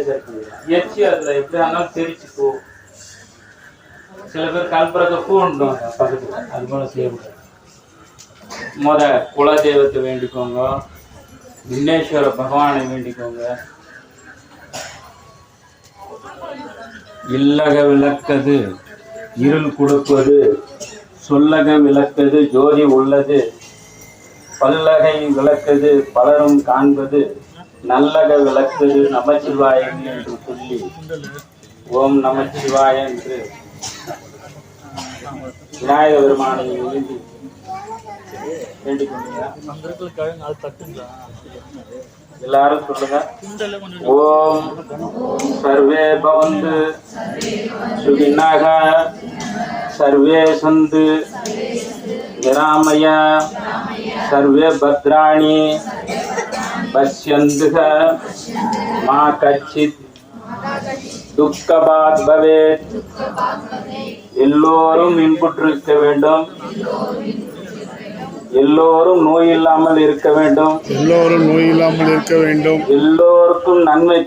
சேர்க்க முடியும். எச்சி அதுல எப்படி இருந்தாலும் தெரிச்சு போ. சில பேர் கல்புறத்தை பூ உண்டுவாங்க பக்கத்துல, அது போல செய்யக்கூடாது. குலதெய்வத்தை வேண்டிக்கோங்க, விக்னேஸ்வர பகவானை வேண்டிக்கோங்க. இல்லக விளக்கது இருள் கொடுப்பது, சொல்லக விளக்கது ஜோதி உள்ளது, பல்லகை விளக்கது பலரும் காண்பது, நல்லக விளக்கது நமச்சிவாயம் என்று சொல்லி ஓம் நமச்சிவாய என்று விநாயக பெருமானை வேண்டி எல்லாரும் சொல்லுங்க. ஓம் சர்வே பவந்து சுகினாக சர்வே சந்து நிராமய சர்வே பத்ராணி பஷ்யந்துக மா கச்சித் துக்கபாத் பவேத். எல்லோரும் இன்புற்றிருக்க வேண்டும், எல்லோரும் நோய் இல்லாமல் இருக்க வேண்டும், எல்லோரும் நோய் இல்லாமல் இருக்க வேண்டும், எல்லோருக்கும் நன்மை